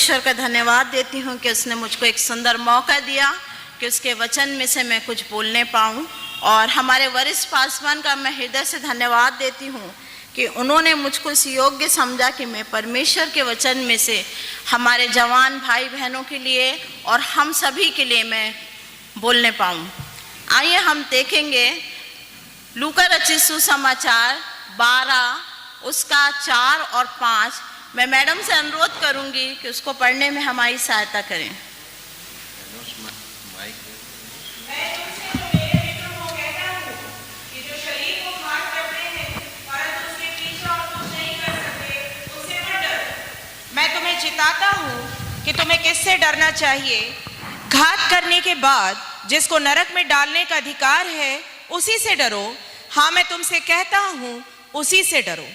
परमेश्वर का धन्यवाद देती हूँ कि उसने मुझको एक सुंदर मौका दिया कि उसके वचन में से मैं कुछ बोलने पाऊँ। और हमारे वरिष्ठ पासवान का मैं हृदय से धन्यवाद देती हूँ कि उन्होंने मुझको इस योग्य समझा कि मैं परमेश्वर के वचन में से हमारे जवान भाई बहनों के लिए और हम सभी के लिए मैं बोलने पाऊँ। आइए हम देखेंगे लूका रचित सुसमाचार 12 उसका 4 और 5। मैं मैडम से अनुरोध करूंगी कि उसको पढ़ने में हमारी सहायता करें। मैं तुम्हें चिताता हूँ कि तुम्हें किससे डरना चाहिए। घात करने के बाद जिसको नरक में डालने का अधिकार है उसी से डरो। हाँ, मैं तुमसे कहता हूँ उसी से डरो।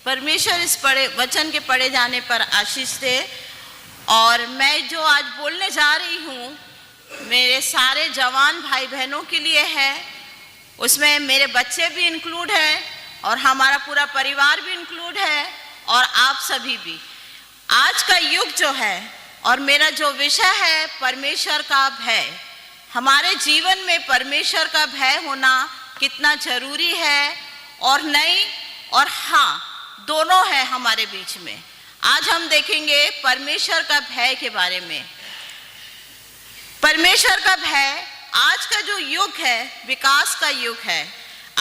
परमेश्वर इस पढ़े वचन के पढ़े जाने पर आशीष दे। और मैं जो आज बोलने जा रही हूँ मेरे सारे जवान भाई बहनों के लिए है। उसमें मेरे बच्चे भी इंक्लूड हैं और हमारा पूरा परिवार भी इंक्लूड है और आप सभी भी। आज का युग जो है और मेरा जो विषय है परमेश्वर का भय। हमारे जीवन में परमेश्वर का भय होना कितना जरूरी है और नहीं और हाँ दोनों है हमारे बीच में। आज हम देखेंगे परमेश्वर का भय के बारे में। परमेश्वर का भय आज का जो युग है विकास का युग है।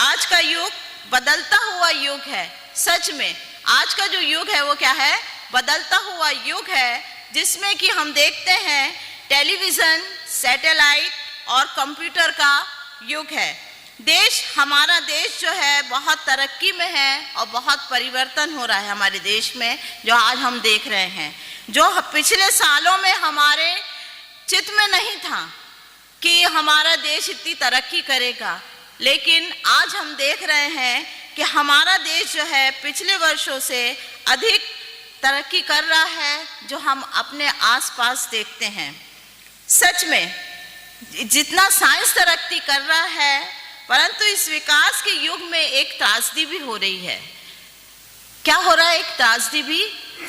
आज का युग बदलता हुआ युग है। सच में आज का जो युग है वो क्या है? बदलता हुआ युग है, जिसमें कि हम देखते हैं टेलीविजन, सैटेलाइट और कंप्यूटर का युग है। हमारा देश जो है बहुत तरक्की में है और बहुत परिवर्तन हो रहा है हमारे देश में, जो आज हम देख रहे हैं। जो पिछले सालों में हमारे चित्त में नहीं था कि हमारा देश इतनी तरक्की करेगा, लेकिन आज हम देख रहे हैं कि हमारा देश जो है पिछले वर्षों से अधिक तरक्की कर रहा है, जो हम अपने आसपास देखते हैं। सच में जितना साइंस तरक्की कर रहा है, परंतु इस विकास के युग में एक त्रासदी भी हो रही है। क्या हो रहा है? एक त्रासदी भी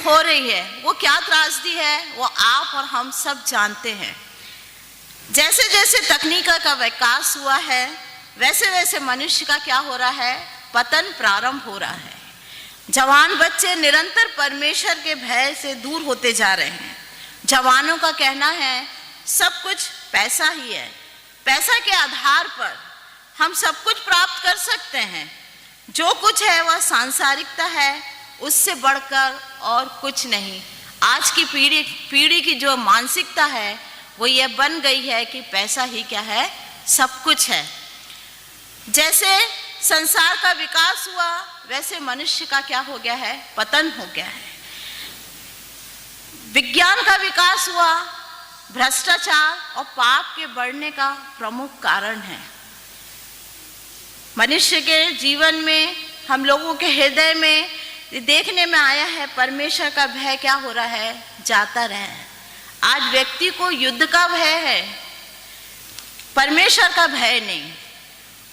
हो रही है। वो क्या त्रासदी है वो आप और हम सब जानते हैं। जैसे जैसे तकनीक का विकास हुआ है वैसे वैसे मनुष्य का क्या हो रहा है? पतन प्रारंभ हो रहा है। जवान बच्चे निरंतर परमेश्वर के भय से दूर होते जा रहे हैं। जवानों का कहना है सब कुछ पैसा ही है, पैसा के आधार पर हम सब कुछ प्राप्त कर सकते हैं। जो कुछ है वह सांसारिकता है, उससे बढ़कर और कुछ नहीं। आज की पीढ़ी की जो मानसिकता है वो ये बन गई है कि पैसा ही क्या है? सब कुछ है। जैसे संसार का विकास हुआ वैसे मनुष्य का क्या हो गया है? पतन हो गया है। विज्ञान का विकास हुआ, भ्रष्टाचार और पाप के बढ़ने का प्रमुख कारण है। मनुष्य के जीवन में हम लोगों के हृदय में देखने में आया है परमेश्वर का भय क्या हो रहा है? जाता रहा है। आज व्यक्ति को युद्ध का भय है, परमेश्वर का भय नहीं।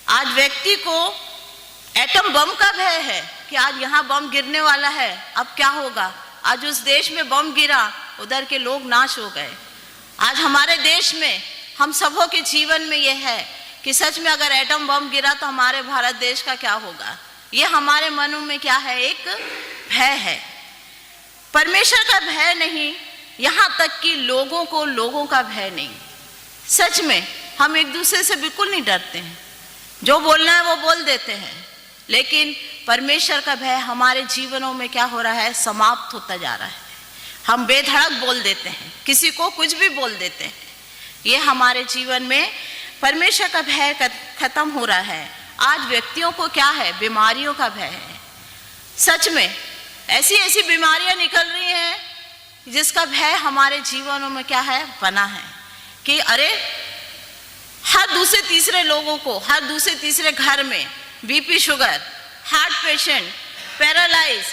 आज व्यक्ति को एटम बम का भय है कि आज यहाँ बम गिरने वाला है, अब क्या होगा? आज उस देश में बम गिरा, उधर के लोग नाश हो गए। आज हमारे देश में हम सबों के जीवन में यह है कि सच में अगर एटम बम गिरा तो हमारे भारत देश का क्या होगा? ये हमारे मनों में क्या है? एक भय है। परमेश्वर का भय नहीं, यहाँ तक कि लोगों का भय नहीं। सच में हम एक दूसरे से बिल्कुल नहीं डरते हैं, जो बोलना है वो बोल देते हैं, लेकिन परमेश्वर का भय हमारे जीवनों में क्या हो रहा है? समाप्त होता जा रहा है। हम बेधड़क बोल देते हैं, किसी को कुछ भी बोल देते हैं। ये हमारे जीवन में परमेश्वर का भय खत्म हो रहा है। आज व्यक्तियों को क्या है? बीमारियों का भय है। सच में ऐसी ऐसी बीमारियां निकल रही हैं जिसका भय हमारे जीवनों में क्या है? बना है कि अरे हर दूसरे तीसरे लोगों को, हर दूसरे तीसरे घर में BP, sugar, heart patient, paralyse,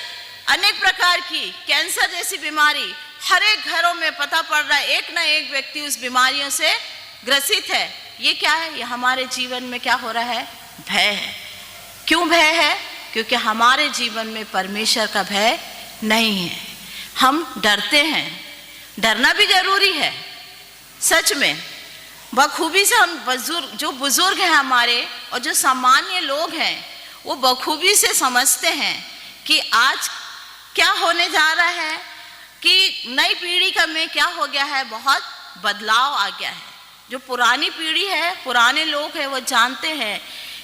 अनेक प्रकार की कैंसर जैसी बीमारी हर एक घरों में पता पड़ रहा है। एक ना एक व्यक्ति उस बीमारियों से ग्रसित है। ये क्या है? ये हमारे जीवन में क्या हो रहा है? भय है। क्यों भय है? क्योंकि हमारे जीवन में परमेश्वर का भय नहीं है। हम डरते हैं। डरना भी जरूरी है। सच में बखूबी से हम बुजुर्ग हैं हमारे और जो सामान्य लोग हैं वो बखूबी से समझते हैं कि आज क्या होने जा रहा है, कि नई पीढ़ी का में क्या हो गया है, बहुत बदलाव आ गया है। जो पुरानी पीढ़ी है, पुराने लोग हैं, वो जानते हैं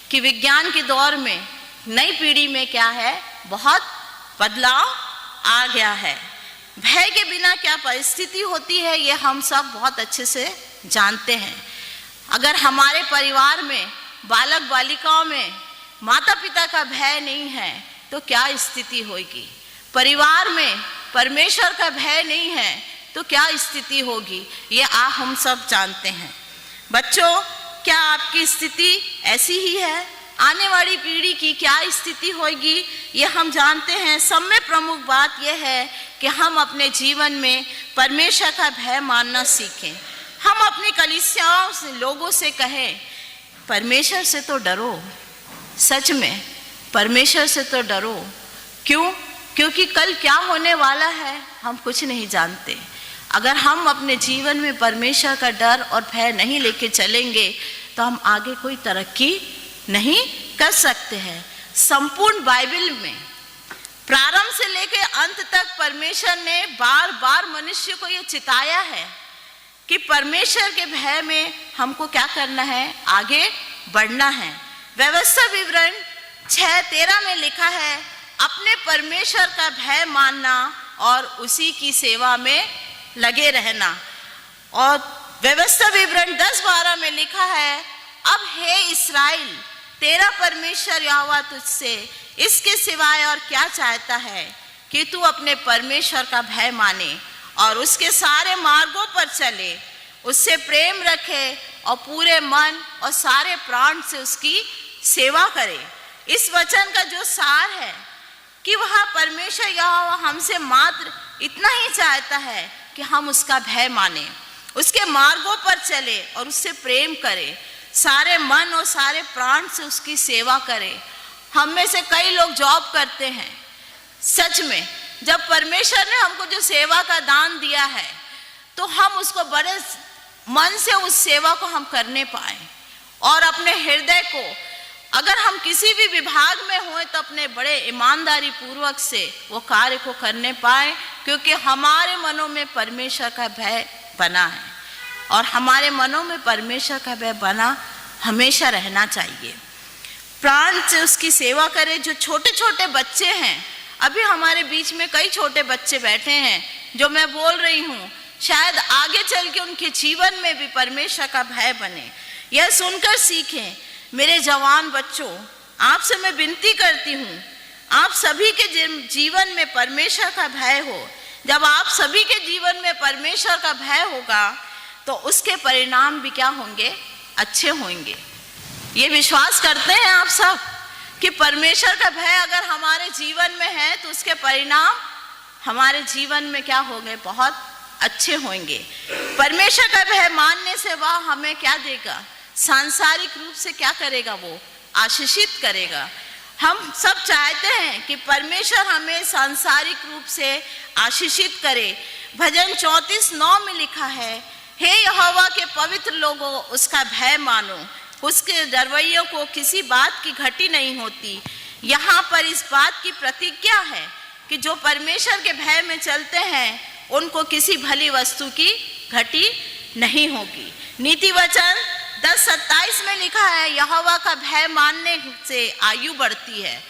कि विज्ञान के दौर में नई पीढ़ी में क्या है, बहुत बदलाव आ गया है। भय के बिना क्या परिस्थिति होती है ये हम सब बहुत अच्छे से जानते हैं। अगर हमारे परिवार में बालक बालिकाओं में माता पिता का भय नहीं है तो क्या स्थिति होगी, परिवार में परमेश्वर का भय नहीं है तो क्या स्थिति होगी, ये हम सब जानते हैं। बच्चों, क्या आपकी स्थिति ऐसी ही है? आने वाली पीढ़ी की क्या स्थिति होगी ये हम जानते हैं। सब में प्रमुख बात यह है कि हम अपने जीवन में परमेश्वर का भय मानना सीखें। हम अपनी कलीसियाओं से लोगों से कहें, परमेश्वर से तो डरो। सच में परमेश्वर से तो डरो। क्यों? क्योंकि कल क्या होने वाला है हम कुछ नहीं जानते। अगर हम अपने जीवन में परमेश्वर का डर और भय नहीं लेके चलेंगे तो हम आगे कोई तरक्की नहीं कर सकते हैं। संपूर्ण बाइबल में प्रारंभ से लेकर अंत तक परमेश्वर ने बार बार मनुष्य को यह चिताया है कि परमेश्वर के भय में हमको क्या करना है, आगे बढ़ना है। व्यवस्था विवरण 6:13 में लिखा है, अपने परमेश्वर का भय मानना और उसी की सेवा में लगे रहना। और व्यवस्था विवरण 10:12 में लिखा है, अब हे इस्राएल, तेरा परमेश्वर यहोवा तुझसे इसके सिवाय और क्या चाहता है कि तू अपने परमेश्वर का भय माने और उसके सारे मार्गों पर चले, उससे प्रेम रखे और पूरे मन और सारे प्राण से उसकी सेवा करे। इस वचन का जो सार है कि वह परमेश्वर यहोवा हमसे मात्र इतना ही चाहता है कि हम उसका भय माने, उसके मार्गों पर चले और उससे प्रेम करें, सारे मन और सारे प्राण से उसकी सेवा करें। हम में से कई लोग जॉब करते हैं। सच में जब परमेश्वर ने हमको जो सेवा का दान दिया है तो हम उसको बड़े मन से उस सेवा को हम करने पाए और अपने हृदय को, अगर हम किसी भी विभाग में हों तो अपने बड़े ईमानदारी पूर्वक से वो कार्य को करने पाए, क्योंकि हमारे मनों में परमेश्वर का भय बना है और हमारे मनों में परमेश्वर का भय बना हमेशा रहना चाहिए। प्राण से उसकी सेवा करें। जो छोटे छोटे बच्चे हैं, अभी हमारे बीच में कई छोटे बच्चे बैठे हैं जो मैं बोल रही हूँ, शायद आगे चल के उनके जीवन में भी परमेश्वर का भय बने। यह सुनकर सीखें। मेरे जवान बच्चों, आपसे मैं विनती करती हूँ, आप सभी के जीवन में परमेश्वर का भय हो। जब आप सभी के जीवन में परमेश्वर का भय होगा तो उसके परिणाम भी क्या होंगे, अच्छे होंगे। ये विश्वास करते हैं आप सब कि परमेश्वर का भय अगर हमारे जीवन में है तो उसके परिणाम हमारे जीवन में क्या होंगे, बहुत अच्छे होंगे। परमेश्वर का भय मानने से वह हमें क्या देगा, सांसारिक रूप से क्या करेगा, वो आशीषित करेगा। हम सब चाहते हैं कि परमेश्वर हमें सांसारिक रूप से आशीषित करे। भजन 34:9 में लिखा है, हे यहोवा के पवित्र लोगों, उसका भय मानो, उसके डरवैयों को किसी बात की घटी नहीं होती। यहाँ पर इस बात की प्रतिज्ञा है कि जो परमेश्वर के भय में चलते हैं उनको किसी भली वस्तु की घटी नहीं होगी। नीति वचन 10:27 में लिखा है, यहोवा का भय मानने से आयु बढ़ती है।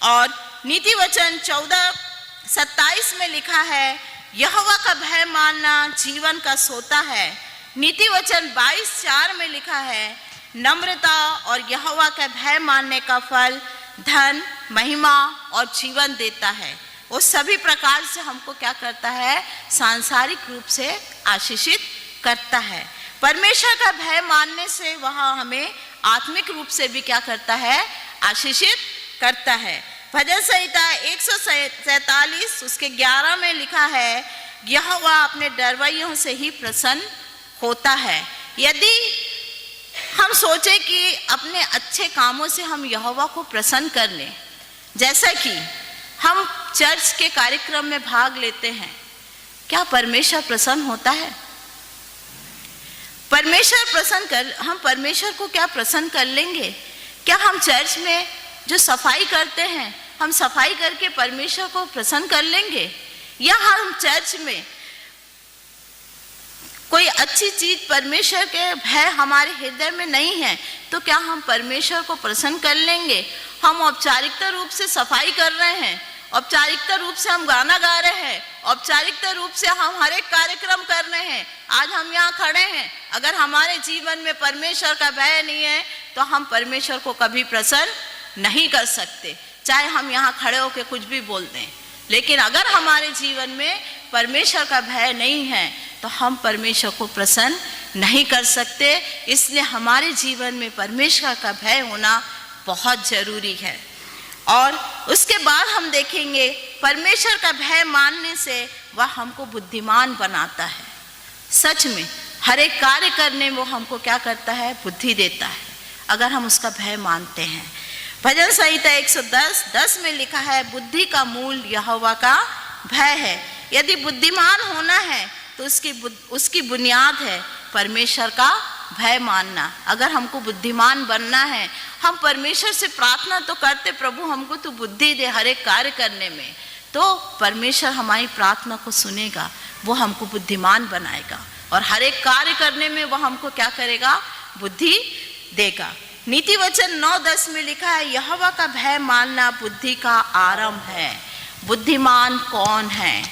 और नीति वचन 14:27 में लिखा है, यहोवा का भय मानना जीवन का सोता है। नीति वचन 22:4 में लिखा है, नम्रता और यहोवा का भय मानने का फल धन, महिमा और जीवन देता है। वो सभी प्रकार से हमको क्या करता है, सांसारिक रूप से आशीषित करता है। परमेश्वर का भय मानने से वह हमें आत्मिक रूप से भी क्या करता है, आशीषित करता है। भजन संहिता 147 उसके 11 में लिखा है, यहोवा अपने डरवैयों से ही प्रसन्न होता है। यदि हम सोचे कि अपने अच्छे कामों से हम यहोवा को प्रसन्न कर लें, जैसा कि हम चर्च के कार्यक्रम में भाग लेते हैं, क्या परमेश्वर प्रसन्न होता है? हम परमेश्वर को क्या प्रसन्न कर लेंगे? क्या हम चर्च में जो सफाई करते हैं, हम सफाई करके परमेश्वर को प्रसन्न कर लेंगे? या हम चर्च में कोई अच्छी चीज, परमेश्वर के भय हमारे हृदय में नहीं है, तो क्या हम परमेश्वर को प्रसन्न कर लेंगे? हम औपचारिकता रूप से सफाई कर रहे हैं, औपचारिकता रूप से हम गाना गा रहे हैं, औपचारिकता रूप से हम हर एक कार्यक्रम कर रहे हैं, आज हम यहाँ खड़े हैं, अगर हमारे जीवन में परमेश्वर का भय नहीं है तो हम परमेश्वर को कभी प्रसन्न नहीं कर सकते, चाहे हम यहाँ खड़े होकर कुछ भी बोल दें। लेकिन अगर हमारे जीवन में परमेश्वर का भय नहीं है तो हम परमेश्वर को प्रसन्न नहीं कर सकते। इसलिए हमारे जीवन में परमेश्वर का भय होना बहुत जरूरी है। और उसके बाद हम देखेंगे परमेश्वर का भय मानने से वह हमको बुद्धिमान बनाता है। सच में हर एक कार्य करने में वो हमको क्या करता है? बुद्धि देता है, अगर हम उसका भय मानते हैं। भजन संहिता 110:10 में लिखा है, बुद्धि का मूल यहोवा का भय है। यदि बुद्धिमान होना है तो उसकी बुनियाद है परमेश्वर का भय मानना। अगर हमको बुद्धिमान बनना है, हम परमेश्वर से प्रार्थना तो करते, प्रभु हमको तो बुद्धि दे हर एक कार्य करने में, तो परमेश्वर हमारी प्रार्थना को सुनेगा, वो हमको बुद्धिमान बनाएगा और हर एक कार्य करने में वो हमको क्या करेगा? बुद्धि देगा। नीति वचन 9:10 में लिखा है, यहोवा का भय मानना बुद्धि का आरंभ है। बुद्धिमान कौन है?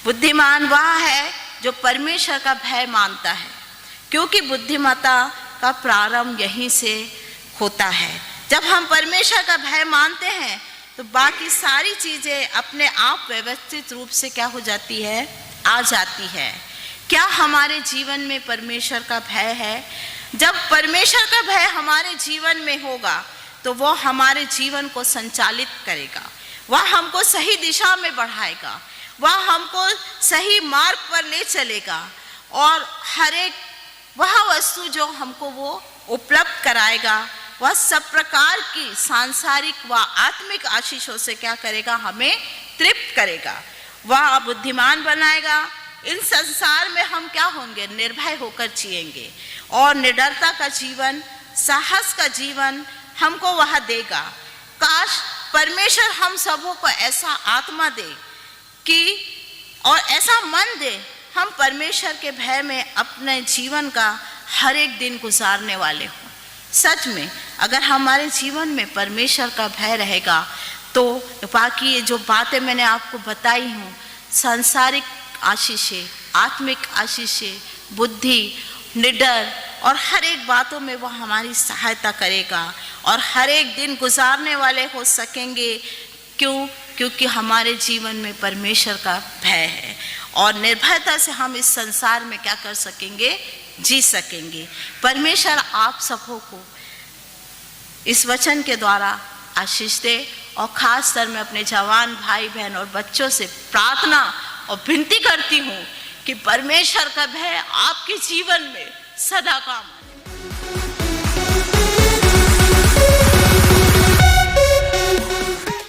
बुद्धिमान वह है जो परमेश्वर का भय मानता है, क्योंकि बुद्धिमत्ता का प्रारंभ यहीं से होता है। जब हम परमेश्वर का भय मानते हैं तो बाकी सारी चीजें अपने आप व्यवस्थित रूप से क्या हो जाती है? आ जाती है। क्या हमारे जीवन में परमेश्वर का भय है? जब परमेश्वर का भय हमारे जीवन में होगा तो वो हमारे जीवन को संचालित करेगा, वह हमको सही दिशा में बढ़ाएगा, वह हमको सही मार्ग पर ले चलेगा और हर एक वह वस्तु जो हमको वो उपलब्ध कराएगा, वह सब प्रकार की सांसारिक व आत्मिक आशीषों से क्या करेगा? हमें तृप्त करेगा, वह बुद्धिमान बनाएगा। इन संसार में हम क्या होंगे? निर्भय होकर जिएंगे और निडरता का जीवन, साहस का जीवन हमको वह देगा। काश परमेश्वर हम सबों को ऐसा आत्मा दे कि और ऐसा मन दे, हम परमेश्वर के भय में अपने जीवन का हर एक दिन गुजारने वाले हों। सच में अगर हमारे जीवन में परमेश्वर का भय रहेगा तो बाकी ये जो बातें मैंने आपको बताई हूँ, सांसारिक आशीषें, आत्मिक आशीषें, बुद्धि, निडर और हर एक बातों में वह हमारी सहायता करेगा और हर एक दिन गुजारने वाले हो सकेंगे। क्यों? क्योंकि हमारे जीवन में परमेश्वर का भय है और निर्भयता से हम इस संसार में क्या कर सकेंगे? जी सकेंगे। परमेश्वर आप सबों को इस वचन के द्वारा आशीष दे और खास कर मैं अपने जवान भाई बहन और बच्चों से प्रार्थना और विनती करती हूँ कि परमेश्वर का भय आपके जीवन में सदा काम